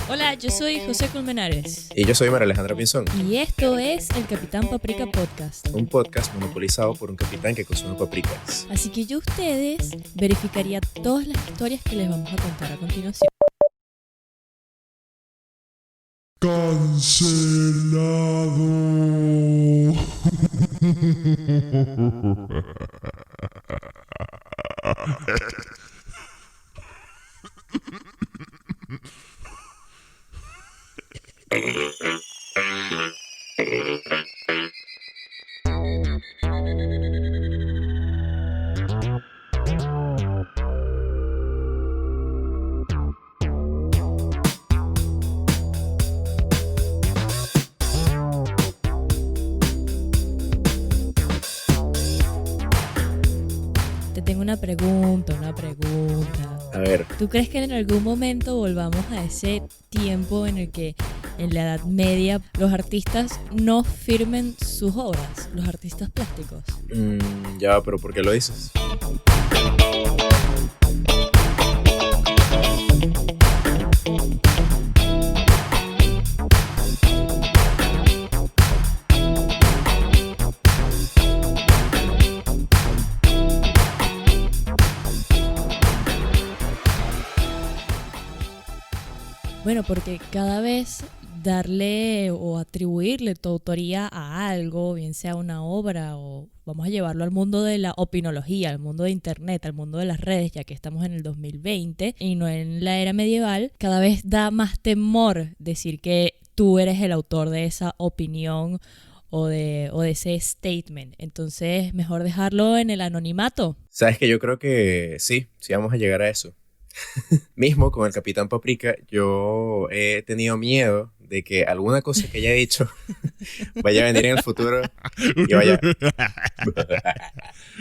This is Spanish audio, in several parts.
Hola, yo soy José Colmenares. Y yo soy María Alejandra Pinzón, Y esto es el Capitán Paprika Podcast. un podcast monopolizado por un capitán que consume paprikas. Así que yo ustedes verificaría todas las historias que les vamos a contar a continuación. Cancelado. Te tengo una pregunta. A ver, ¿Tú crees que en algún momento volvamos a ese tiempo en el que en la Edad Media los artistas no firmen sus obras, los artistas plásticos? ya, pero ¿por qué lo dices? Bueno, porque cada vez darle o atribuirle tu autoría a algo, bien sea una obra o vamos a llevarlo al mundo de la opinología, al mundo de internet, al mundo de las redes, ya que estamos en el 2020 y no en la era medieval, cada vez da más temor decir que tú eres el autor de esa opinión o de ese statement. Entonces, mejor dejarlo en el anonimato. Sabes que yo creo que sí vamos a llegar a eso. Mismo con el Capitán Paprika, yo he tenido miedo de que alguna cosa que haya dicho vaya a venir en el futuro y vaya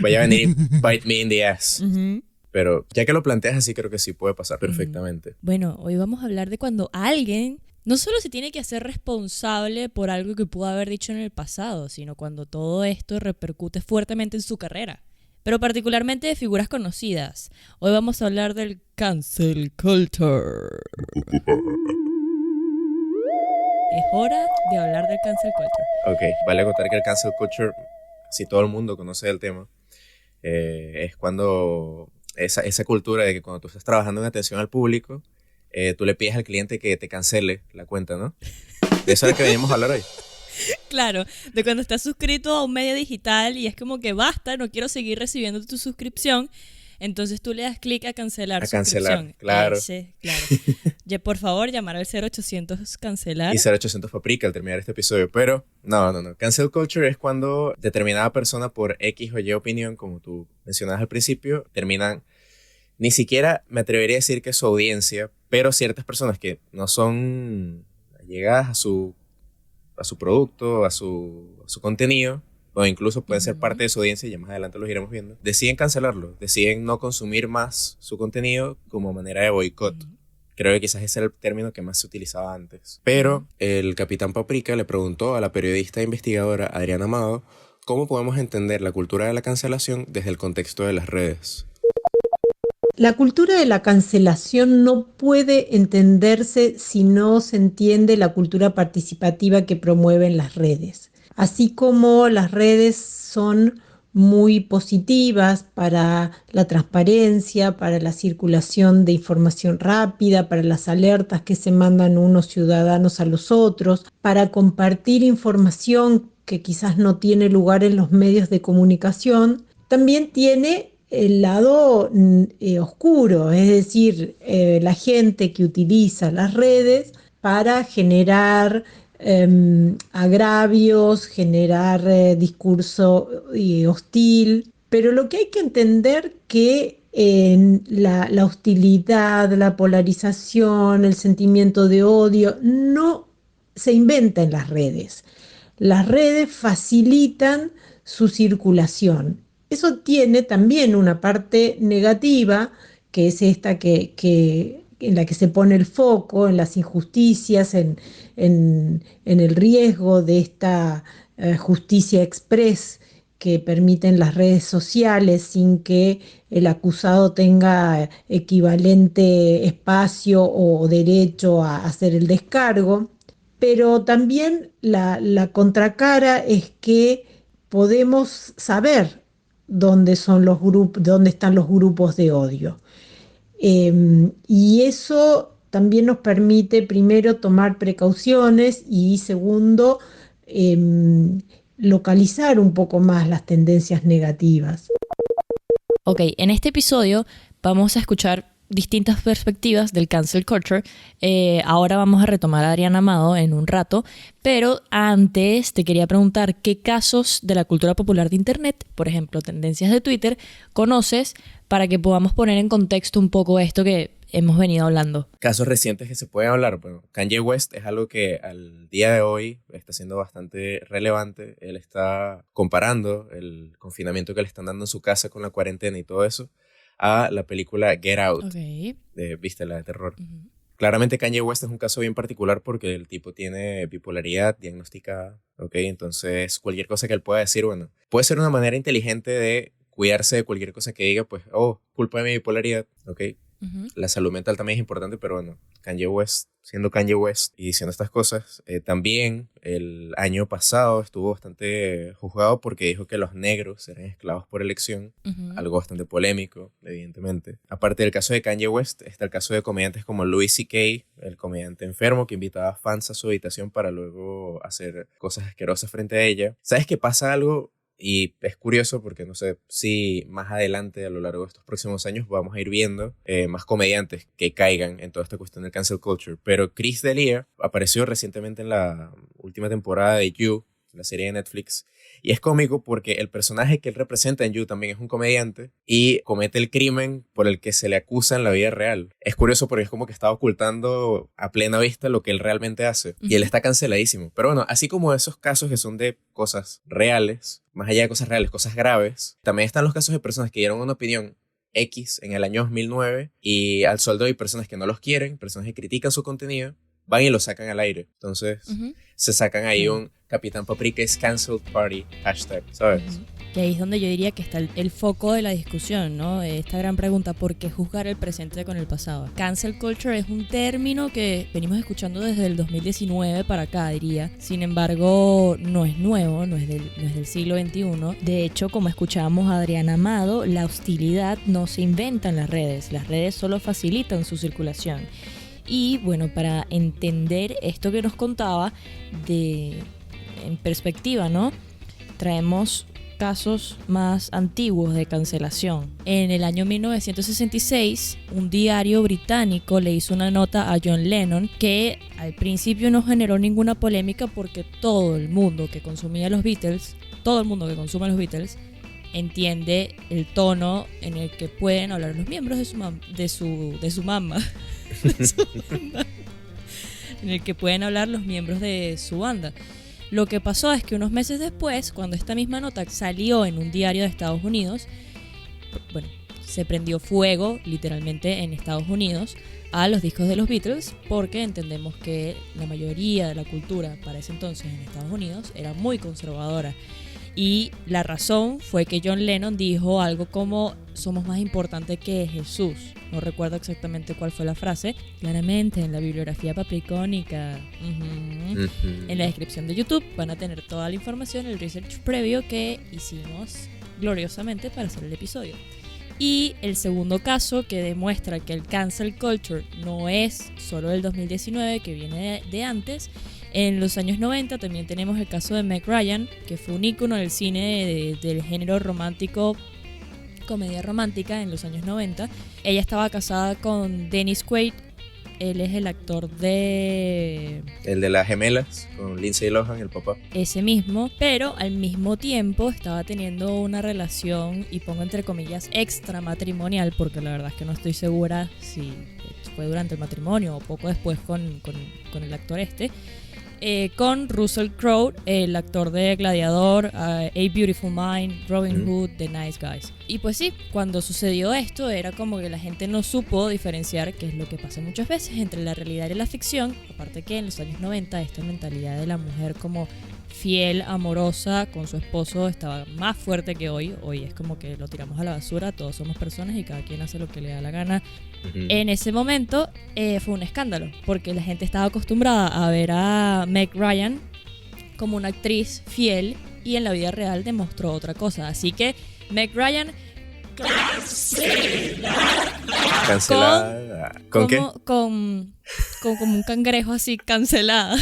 a venir y bite me in the ass. Uh-huh. Pero ya que lo planteas así, creo que sí puede pasar perfectamente. Bueno, hoy vamos a hablar de cuando alguien no solo se tiene que hacer responsable por algo que pudo haber dicho en el pasado, sino cuando todo esto repercute fuertemente en su carrera, pero particularmente de figuras conocidas. Hoy vamos a hablar del cancel culture. Es hora de hablar del cancel culture. Ok, vale acotar que el cancel culture, si todo el mundo conoce el tema, es cuando esa cultura de que cuando tú estás trabajando en atención al público, tú le pides al cliente que te cancele la cuenta, ¿no? De eso es lo que venimos a hablar hoy. Claro, de cuando estás suscrito a un medio digital y es como que basta, no quiero seguir recibiendo tu suscripción, entonces tú le das clic a cancelar A cancelar, suscripción. claro. Claro. Ya, por favor, llamar al 0800 cancelar. Y 0800 Paprika al terminar este episodio. Pero no. Cancel culture es cuando determinada persona por X o Y opinión, como tú mencionabas al principio, terminan, ni siquiera me atrevería a decir que su audiencia, pero ciertas personas que no son allegadas a su producto, a su contenido, o incluso pueden ser parte de su audiencia, y ya más adelante los iremos viendo, deciden cancelarlo, deciden no consumir más su contenido como manera de boicot. Creo que quizás ese era el término que más se utilizaba antes. Pero el Capitán Paprika le preguntó a la periodista e investigadora Adriana Amado cómo podemos entender la cultura de la cancelación desde el contexto de las redes. La cultura de la cancelación no puede entenderse si no se entiende la cultura participativa que promueven las redes. Así como las redes son muy positivas para la transparencia, para la circulación de información rápida, para las alertas que se mandan unos ciudadanos a los otros, para compartir información que quizás no tiene lugar en los medios de comunicación, también tiene el lado oscuro, es decir, la gente que utiliza las redes para generar agravios, generar discurso hostil. Pero lo que hay que entender que la hostilidad, la polarización, el sentimiento de odio no se inventa en las redes. Las redes facilitan su circulación. Eso tiene también una parte negativa, que es esta en la que se pone el foco, en las injusticias, en el riesgo de esta justicia express que permiten las redes sociales sin que el acusado tenga equivalente espacio o derecho a hacer el descargo. Pero también la contracara es que podemos saber dónde están los grupos de odio. Y eso también nos permite, primero, tomar precauciones y, segundo, localizar un poco más las tendencias negativas. Ok, en este episodio vamos a escuchar distintas perspectivas del cancel culture. Ahora vamos a retomar a Adriana Amado en un rato, pero antes te quería preguntar qué casos de la cultura popular de Internet, por ejemplo, tendencias de Twitter, conoces para que podamos poner en contexto un poco esto que hemos venido hablando. Casos recientes que se pueden hablar. Bueno, Kanye West es algo que al día de hoy está siendo bastante relevante. Él está comparando el confinamiento que le están dando en su casa con la cuarentena y todo eso a la película Get Out, ¿viste? La de terror. Uh-huh. Claramente Kanye West es un caso bien particular porque el tipo tiene bipolaridad diagnosticada, ¿ok? Entonces cualquier cosa que él pueda decir, bueno, puede ser una manera inteligente de cuidarse de cualquier cosa que diga, pues, culpa de mi bipolaridad, ¿ok? Uh-huh. La salud mental también es importante, pero bueno, Kanye West, siendo Kanye West y diciendo estas cosas, también el año pasado estuvo bastante juzgado porque dijo que los negros eran esclavos por elección, uh-huh. Algo bastante polémico, evidentemente. Aparte del caso de Kanye West, está el caso de comediantes como Louis C.K., el comediante enfermo que invitaba a fans a su habitación para luego hacer cosas asquerosas frente a ella. ¿Sabes qué pasa algo? Y es curioso porque no sé si más adelante a lo largo de estos próximos años vamos a ir viendo más comediantes que caigan en toda esta cuestión del cancel culture. Pero Chris D'Elia apareció recientemente en la última temporada de You, la serie de Netflix, y es cómico porque el personaje que él representa en You también es un comediante y comete el crimen por el que se le acusa en la vida real. Es curioso porque es como que está ocultando a plena vista lo que él realmente hace, uh-huh. Y él está canceladísimo. Pero bueno, así como esos casos que son de cosas reales, más allá de cosas reales, cosas graves, también están los casos de personas que dieron una opinión X en el año 2009 y al sueldo hay personas que no los quieren, personas que critican su contenido, van y lo sacan al aire. Entonces, uh-huh. Se sacan ahí un Capitán Paprika es Cancelled Party hashtag, ¿sabes? Uh-huh. Que ahí es donde yo diría que está el foco de la discusión, ¿no? Esta gran pregunta, ¿por qué juzgar el presente con el pasado? Cancel culture es un término que venimos escuchando desde el 2019 para acá, diría. Sin embargo, no es nuevo, no es del siglo XXI. De hecho, como escuchábamos a Adriana Amado, la hostilidad no se inventa en las redes solo facilitan su circulación. Y bueno, para entender esto que nos contaba en perspectiva, ¿no? Traemos casos más antiguos de cancelación. En el año 1966, un diario británico le hizo una nota a John Lennon que al principio no generó ninguna polémica porque todo el mundo que consumía los Beatles, todo el mundo que consume los Beatles, entiende el tono en el que pueden hablar los miembros de su mamá. En el que pueden hablar los miembros de su banda. Lo que pasó es que unos meses después, cuando esta misma nota salió en un diario de Estados Unidos, bueno, se prendió fuego literalmente en Estados Unidos a los discos de los Beatles porque entendemos que la mayoría de la cultura para ese entonces en Estados Unidos era muy conservadora. Y la razón fue que John Lennon dijo algo como somos más importantes que Jesús. No recuerdo exactamente cuál fue la frase. Claramente en la bibliografía papricónica, en la descripción de YouTube van a tener toda la información, el research previo que hicimos gloriosamente para hacer el episodio. Y el segundo caso que demuestra que el cancel culture no es solo del 2019, que viene de antes. En los años 90 también tenemos el caso de Meg Ryan, que fue un ícono del cine del género romántico, comedia romántica en los años 90. Ella estaba casada con Dennis Quaid. Él es el actor de... El de las gemelas, con Lindsay Lohan, el papá. Ese mismo, pero al mismo tiempo estaba teniendo una relación, y pongo entre comillas, extramatrimonial, porque la verdad es que no estoy segura si fue durante el matrimonio o poco después con el actor con Russell Crowe, el actor de Gladiador, A Beautiful Mind, Robin Hood, The Nice Guys. Y pues sí, cuando sucedió esto era como que la gente no supo diferenciar, que es lo que pasa muchas veces, entre la realidad y la ficción. Aparte que en los años 90 esta mentalidad de la mujer como fiel, amorosa con su esposo estaba más fuerte que hoy. Hoy es como que lo tiramos a la basura, todos somos personas y cada quien hace lo que le da la gana. En ese momento fue un escándalo, porque la gente estaba acostumbrada a ver a Meg Ryan como una actriz fiel y en la vida real demostró otra cosa. Así que Meg Ryan Cancelada. ¿Con qué? Con como un cangrejo así cancelada.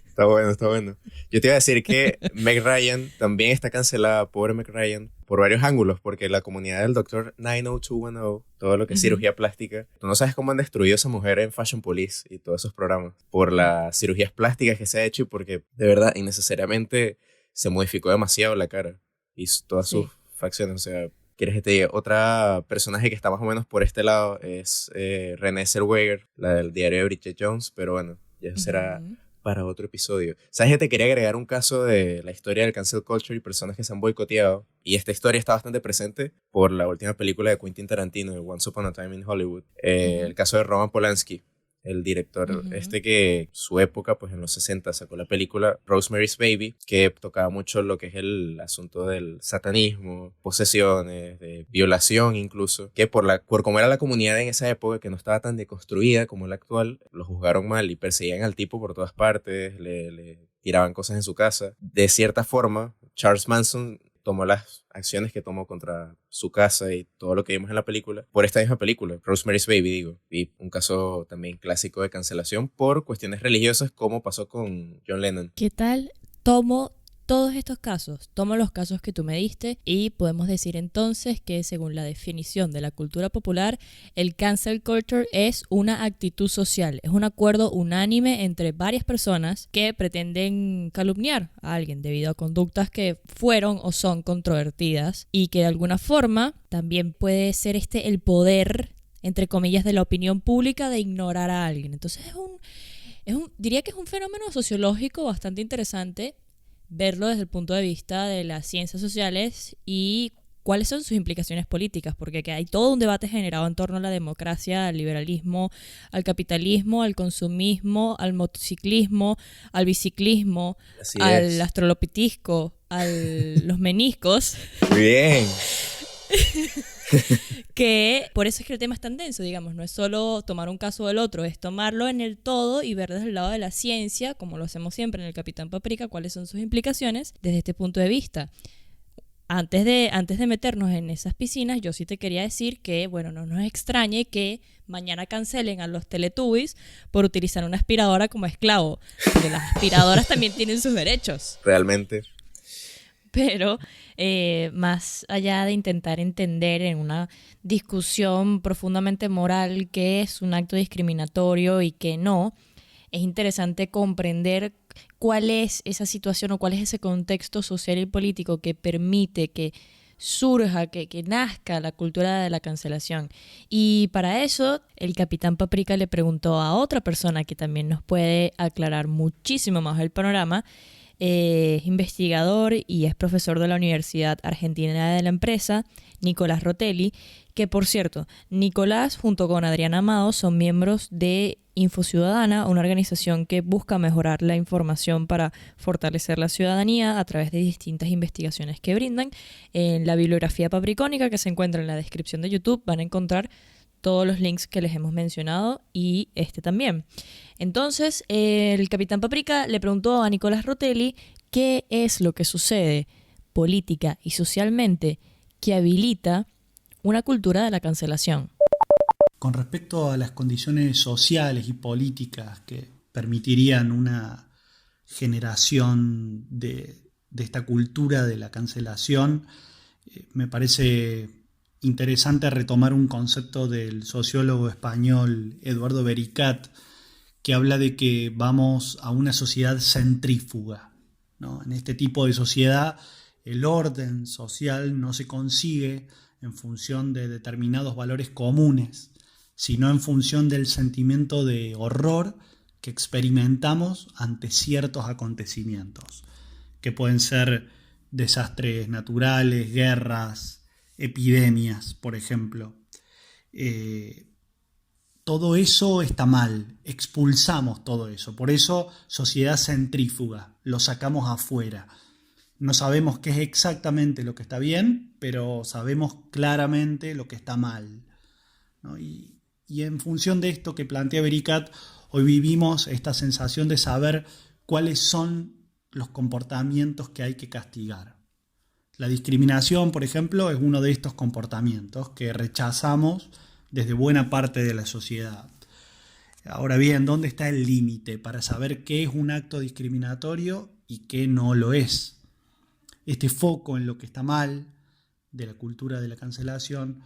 Está bueno, está bueno. Yo te iba a decir que Meg Ryan también está cancelada, pobre Meg Ryan, por varios ángulos, porque la comunidad del Doctor 90210, todo lo que es cirugía plástica, tú no sabes cómo han destruido a esa mujer en Fashion Police y todos esos programas, por las cirugías plásticas que se ha hecho y porque de verdad innecesariamente se modificó demasiado la cara y todas sus facciones. O sea, ¿quieres que te diga? Otra personaje que está más o menos por este lado es Renée Zellweger, la del diario de Bridget Jones, pero bueno, ya eso será para otro episodio. ¿Sabes que te quería agregar un caso de la historia del cancel culture y personas que se han boicoteado? Y esta historia está bastante presente por la última película de Quentin Tarantino, de Once Upon a Time in Hollywood. El caso de Roman Polanski, el director que su época, pues en los 60 sacó la película Rosemary's Baby, que tocaba mucho lo que es el asunto del satanismo, posesiones, de violación incluso, que por cómo era la comunidad en esa época, que no estaba tan deconstruida como la actual, lo juzgaron mal y perseguían al tipo por todas partes, le tiraban cosas en su casa. De cierta forma, Charles Manson tomó las acciones que tomó contra su casa y todo lo que vimos en la película por esta misma película, Rosemary's Baby, digo. Y un caso también clásico de cancelación por cuestiones religiosas, como pasó con John Lennon. ¿Qué tal? Tomo todos estos casos, tomo los casos que tú me diste y podemos decir entonces que según la definición de la cultura popular, el cancel culture es una actitud social, es un acuerdo unánime entre varias personas que pretenden calumniar a alguien debido a conductas que fueron o son controvertidas y que de alguna forma también puede ser el poder, entre comillas, de la opinión pública de ignorar a alguien. Entonces diría que es un fenómeno sociológico bastante interesante verlo desde el punto de vista de las ciencias sociales y cuáles son sus implicaciones políticas, porque aquí hay todo un debate generado en torno a la democracia, al liberalismo, al capitalismo, al consumismo, al motociclismo, al biciclismo, al astrolopitisco, a los meniscos. Muy bien. Que por eso es que el tema es tan denso, digamos, no es solo tomar un caso del otro, es tomarlo en el todo y ver desde el lado de la ciencia, como lo hacemos siempre en el Capitán Paprika, cuáles son sus implicaciones desde este punto de vista. Antes de meternos en esas piscinas, yo sí te quería decir que, bueno, no nos extrañe que mañana cancelen a los Teletubbies por utilizar una aspiradora como esclavo, porque las aspiradoras también tienen sus derechos. Realmente. Pero más allá de intentar entender en una discusión profundamente moral qué es un acto discriminatorio y qué no, es interesante comprender cuál es esa situación o cuál es ese contexto social y político que permite que surja, que nazca la cultura de la cancelación. Y para eso, el Capitán Paprika le preguntó a otra persona que también nos puede aclarar muchísimo más el panorama. Es investigador y es profesor de la Universidad Argentina de la Empresa, Nicolás Rotelli, que por cierto, Nicolás junto con Adriana Amado son miembros de InfoCiudadana, una organización que busca mejorar la información para fortalecer la ciudadanía a través de distintas investigaciones que brindan. En la bibliografía papricónica que se encuentra en la descripción de YouTube van a encontrar todos los links que les hemos mencionado y este también. Entonces, el Capitán Paprika le preguntó a Nicolás Rotelli qué es lo que sucede política y socialmente que habilita una cultura de la cancelación. Con respecto a las condiciones sociales y políticas que permitirían una generación de esta cultura de la cancelación, me parece interesante retomar un concepto del sociólogo español Eduardo Bericat, que habla de que vamos a una sociedad centrífuga, ¿no? En este tipo de sociedad, el orden social no se consigue en función de determinados valores comunes, sino en función del sentimiento de horror que experimentamos ante ciertos acontecimientos, que pueden ser desastres naturales, guerras, epidemias, por ejemplo. todo eso está mal, expulsamos todo eso. Por eso, sociedad centrífuga, lo sacamos afuera. No sabemos qué es exactamente lo que está bien, pero sabemos claramente lo que está mal, ¿no? Y en función de esto que plantea Bericat, hoy vivimos esta sensación de saber cuáles son los comportamientos que hay que castigar. La discriminación, por ejemplo, es uno de estos comportamientos que rechazamos desde buena parte de la sociedad. Ahora bien, ¿dónde está el límite para saber qué es un acto discriminatorio y qué no lo es? Este foco en lo que está mal de la cultura de la cancelación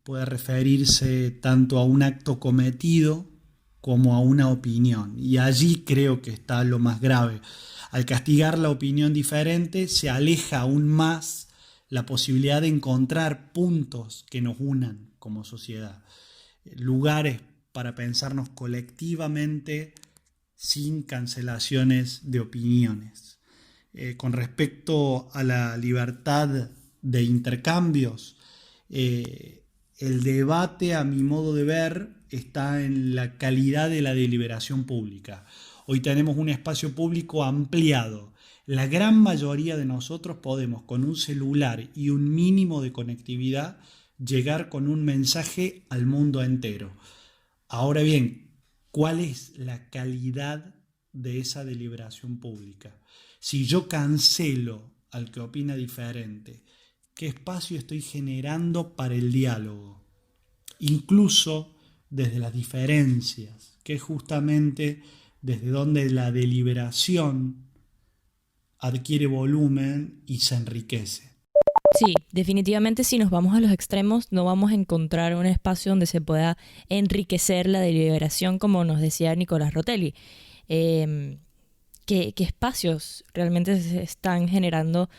puede referirse tanto a un acto cometido como a una opinión. Y allí creo que está lo más grave. Al castigar la opinión diferente, se aleja aún más la posibilidad de encontrar puntos que nos unan como sociedad. Lugares para pensarnos colectivamente sin cancelaciones de opiniones. Con respecto a la libertad de intercambios, el debate, a mi modo de ver, está en la calidad de la deliberación pública. Hoy tenemos un espacio público ampliado. La gran mayoría de nosotros podemos, con un celular y un mínimo de conectividad, llegar con un mensaje al mundo entero. Ahora bien, ¿cuál es la calidad de esa deliberación pública? Si yo cancelo al que opina diferente, ¿qué espacio estoy generando para el diálogo? Incluso desde las diferencias, que es justamente desde donde la deliberación adquiere volumen y se enriquece. Sí, definitivamente si nos vamos a los extremos no vamos a encontrar un espacio donde se pueda enriquecer la deliberación, como nos decía Nicolás Rotelli. ¿Qué espacios realmente se están generando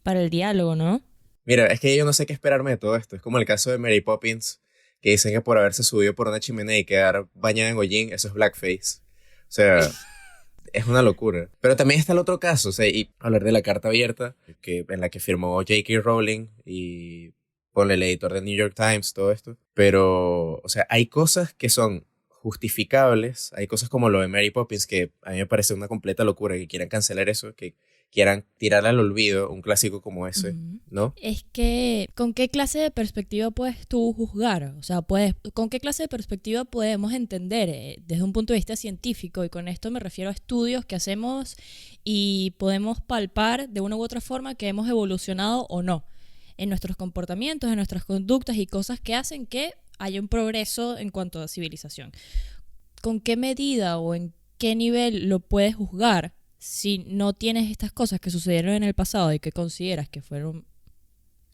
para el diálogo, no? Mira, es que yo no sé qué esperarme de todo esto. Es como el caso de Mary Poppins, que dicen que por haberse subido por una chimenea y quedar bañada en hollín, eso es blackface. O sea, es una locura. Pero también está el otro caso, o sea, y hablar de la carta abierta, en la que firmó J.K. Rowling y ponle el editor del New York Times, todo esto. Pero, o sea, hay cosas que son justificables, hay cosas como lo de Mary Poppins, que a mí me parece una completa locura que quieran cancelar eso, que quieran tirar al olvido un clásico como ese, ¿no? Es que, ¿con qué clase de perspectiva puedes tú juzgar? O sea, ¿con qué clase de perspectiva podemos entender desde un punto de vista científico? Y con esto me refiero a estudios que hacemos y podemos palpar de una u otra forma que hemos evolucionado o no en nuestros comportamientos, en nuestras conductas y cosas que hacen que haya un progreso en cuanto a civilización. ¿Con qué medida o en qué nivel lo puedes juzgar si no tienes estas cosas que sucedieron en el pasado y que consideras que fueron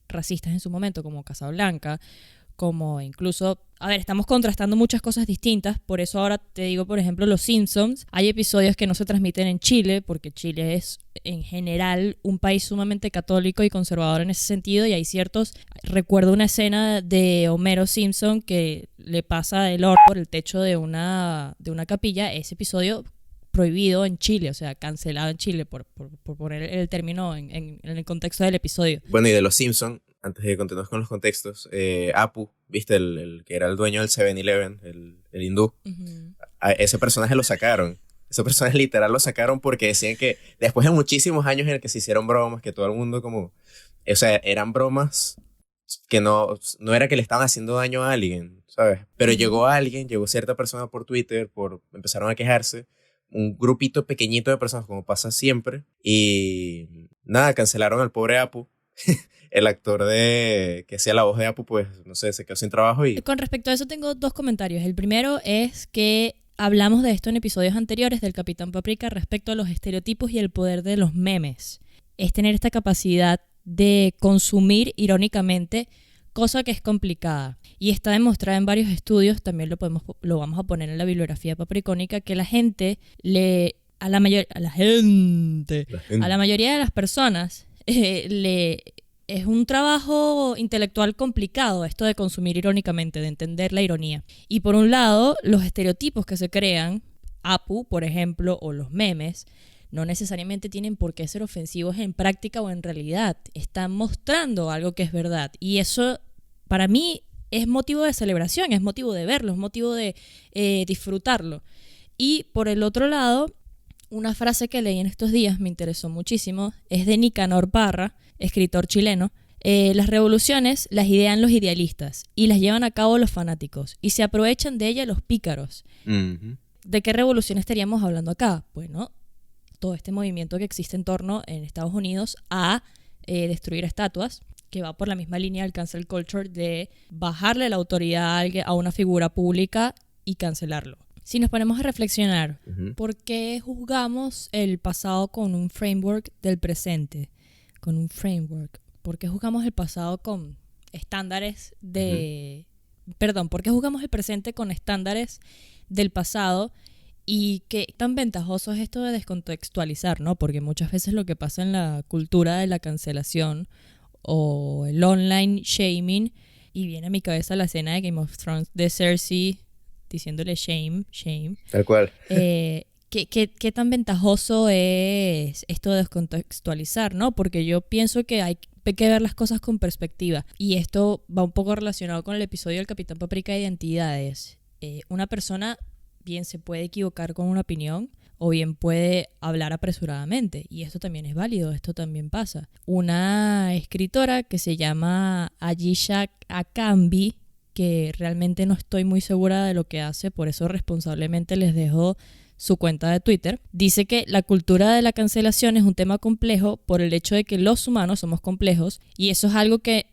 racistas en su momento, como Casablanca, como incluso, a ver, estamos contrastando muchas cosas distintas, por eso ahora te digo, por ejemplo, Los Simpsons, hay episodios que no se transmiten en Chile, porque Chile es en general un país sumamente católico y conservador en ese sentido, y hay ciertos, recuerdo una escena de Homero Simpson que le pasa el oro por el techo de una capilla, ese episodio prohibido en Chile, o sea, cancelado en Chile, por poner el término en el contexto del episodio. Bueno, y de Los Simpsons, antes de continuar con los contextos, Apu, ¿viste? El que era el dueño del 7-Eleven, el hindú. Uh-huh. A ese personaje lo sacaron. Ese personaje literal lo sacaron porque decían que después de muchísimos años en el que se hicieron bromas, que todo el mundo como... O sea, eran bromas que no era que le estaban haciendo daño a alguien, ¿sabes? Pero llegó cierta persona por Twitter, empezaron a quejarse, un grupito pequeñito de personas, como pasa siempre, y nada, cancelaron al pobre Apu. El actor que hacía la voz de Apu, pues, no sé, se quedó sin trabajo y... Con respecto a eso tengo dos comentarios. El primero es que hablamos de esto en episodios anteriores del Capitán Paprika respecto a los estereotipos y el poder de los memes. Es tener esta capacidad de consumir irónicamente, cosa que es complicada. Y está demostrada en varios estudios, también lo vamos a poner en la bibliografía papricónica, que la gente a la mayoría de las personas es un trabajo intelectual complicado esto de consumir irónicamente, de entender la ironía. Y por un lado, los estereotipos que se crean, Apu, por ejemplo, o los memes, no necesariamente tienen por qué ser ofensivos en práctica o en realidad. Están mostrando algo que es verdad. Y eso, para mí, es motivo de celebración, es motivo de verlo, es motivo de disfrutarlo. Y por el otro lado, una frase que leí en estos días me interesó muchísimo, es de Nicanor Parra, escritor chileno. Las revoluciones las idean los idealistas y las llevan a cabo los fanáticos y se aprovechan de ellas los pícaros. Ujú. ¿De qué revolución estaríamos hablando acá? Bueno, todo este movimiento que existe en torno en Estados Unidos a destruir estatuas, que va por la misma línea del cancel culture de bajarle la autoridad a a una figura pública y cancelarlo. Si nos ponemos a reflexionar, Ujú. ¿por qué juzgamos el pasado con un framework del presente? Con un framework. ¿Por qué juzgamos el pasado con estándares de... Perdón, ¿por qué juzgamos el presente con estándares del pasado? Y qué tan ventajoso es esto de descontextualizar, ¿no? Porque muchas veces lo que pasa en la cultura de la cancelación o el online shaming, y viene a mi cabeza la escena de Game of Thrones de Cersei diciéndole shame, shame. Tal cual. ¿Qué tan ventajoso es esto de descontextualizar, ¿no? Porque yo pienso que hay que ver las cosas con perspectiva. Y esto va un poco relacionado con el episodio del Capitán Paprika de Identidades. Una persona bien se puede equivocar con una opinión o bien puede hablar apresuradamente. Y esto también es válido, esto también pasa. Una escritora que se llama Ayesha Akambi, que realmente no estoy muy segura de lo que hace, por eso responsablemente les dejo su cuenta de Twitter, dice que la cultura de la cancelación es un tema complejo por el hecho de que los humanos somos complejos y eso es algo que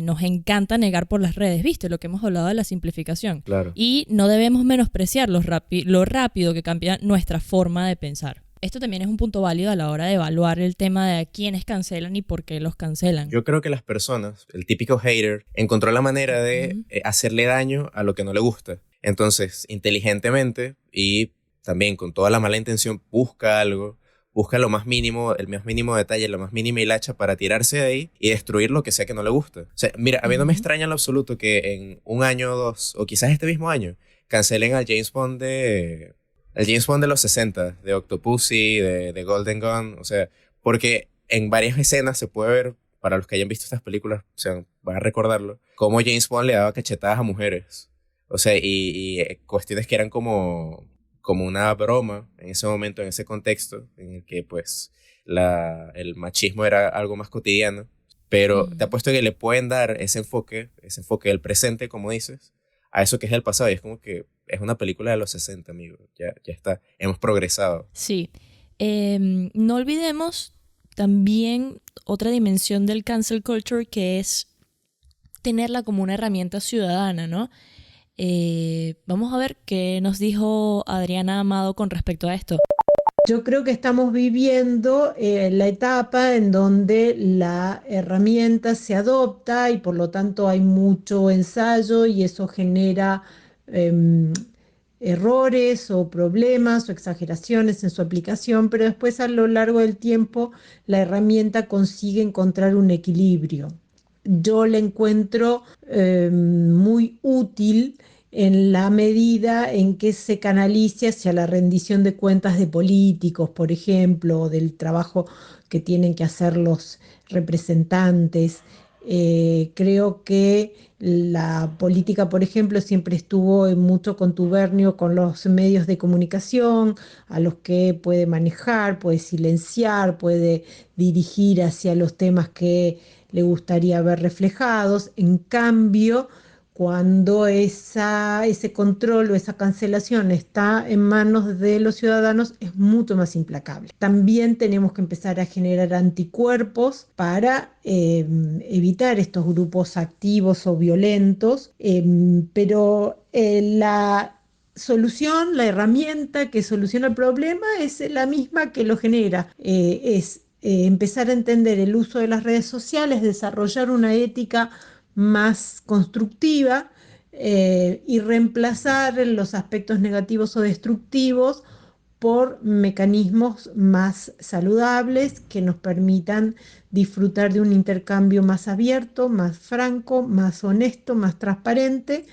nos encanta negar por las redes, ¿viste? Lo que hemos hablado de la simplificación. Claro. Y no debemos menospreciar lo rápido que cambia nuestra forma de pensar. Esto también es un punto válido a la hora de evaluar el tema de a quiénes cancelan y por qué los cancelan. Yo creo que las personas, el típico hater, encontró la manera de hacerle daño a lo que no le gusta. Entonces, inteligentemente y también con toda la mala intención, busca algo, busca lo más mínimo, el más mínimo detalle, la más mínima hilacha para tirarse de ahí y destruir lo que sea que no le gusta. O sea, mira, a mí no me extraña en lo absoluto que en un año o dos, o quizás este mismo año, cancelen al James Bond de los 60, de Octopussy, de Golden Gun, o sea, porque en varias escenas se puede ver, para los que hayan visto estas películas, o sea, van a recordarlo, cómo James Bond le daba cachetadas a mujeres. O sea, y cuestiones que eran como una broma en ese momento, en ese contexto, en el que pues el machismo era algo más cotidiano. Pero te apuesto que le pueden dar ese enfoque del presente, como dices, a eso que es del pasado. Y es como que es una película de los 60, amigo. Ya está, hemos progresado. Sí. No olvidemos también otra dimensión del cancel culture, que es tenerla como una herramienta ciudadana, ¿no? Vamos a ver qué nos dijo Adriana Amado con respecto a esto. Yo creo que estamos viviendo la etapa en donde la herramienta se adopta y por lo tanto hay mucho ensayo y eso genera errores o problemas o exageraciones en su aplicación, pero después a lo largo del tiempo la herramienta consigue encontrar un equilibrio. Yo la encuentro muy útil en la medida en que se canalice hacia la rendición de cuentas de políticos, por ejemplo, o del trabajo que tienen que hacer los representantes. Creo que la política, por ejemplo, siempre estuvo en mucho contubernio con los medios de comunicación, a los que puede manejar, puede silenciar, puede dirigir hacia los temas que le gustaría ver reflejados. En cambio, cuando ese control o esa cancelación está en manos de los ciudadanos, es mucho más implacable. También tenemos que empezar a generar anticuerpos para evitar estos grupos activos o violentos, pero la solución, la herramienta que soluciona el problema es la misma que lo genera, es empezar a entender el uso de las redes sociales, desarrollar una ética más constructiva y reemplazar los aspectos negativos o destructivos por mecanismos más saludables que nos permitan disfrutar de un intercambio más abierto, más franco, más honesto, más transparente.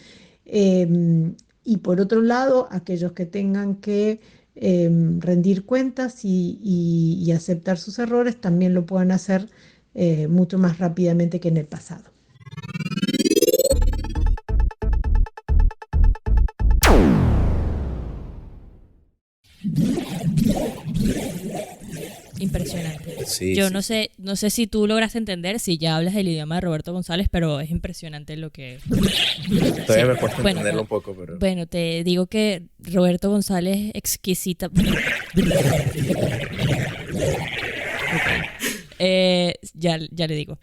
Y por otro lado, aquellos que tengan que rendir cuentas y aceptar sus errores también lo puedan hacer mucho más rápidamente que en el pasado. impresionante. Sí, Yo sí, no sé, no sé si tú lograste entender, si ya hablas el idioma de Roberto González, pero es impresionante lo que... Todavía Sí. me cuesta Bueno, entenderlo un poco, pero... Bueno, te digo que Roberto González exquisita. Ya le digo.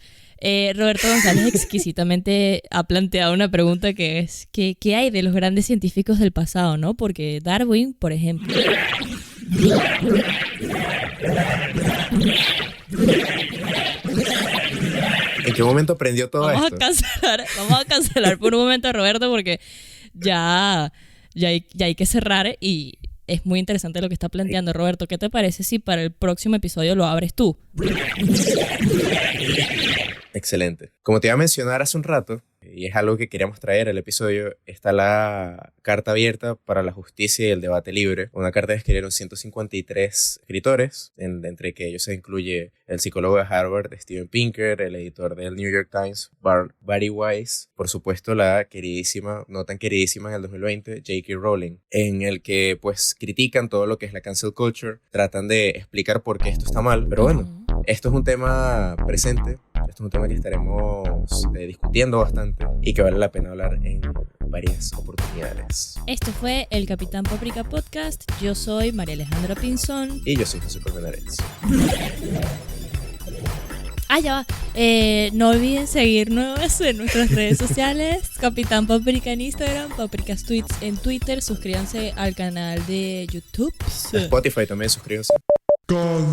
Roberto González exquisitamente ha planteado una pregunta que es ¿qué hay de los grandes científicos del pasado, no? Porque Darwin, por ejemplo. ¿En qué momento aprendió todo Vamos esto? vamos a cancelar por un momento a Roberto porque ya hay que cerrar y es muy interesante lo que está planteando Roberto. ¿Qué te parece si para el próximo episodio lo abres tú? Excelente. Como te iba a mencionar hace un rato, y es algo que queríamos traer al episodio, está la carta abierta para la justicia y el debate libre. Una carta que escribieron 153 escritores, entre que ellos se incluye el psicólogo de Harvard, Steven Pinker, el editor del New York Times, Barry Weiss, por supuesto la queridísima, no tan queridísima en el 2020, J.K. Rowling, en el que pues critican todo lo que es la cancel culture, tratan de explicar por qué esto está mal, pero bueno, esto es un tema presente. Esto es un tema que estaremos discutiendo bastante y que vale la pena hablar en varias oportunidades. Esto fue el Capitán Paprika Podcast. Yo soy María Alejandra Pinzón. Y yo soy José Colmenares. Ya va. No olviden seguirnos en nuestras redes sociales. Capitán Paprika en Instagram, Paprikas Tweets en Twitter. Suscríbanse al canal de YouTube. Spotify también, suscríbanse. Cancelado.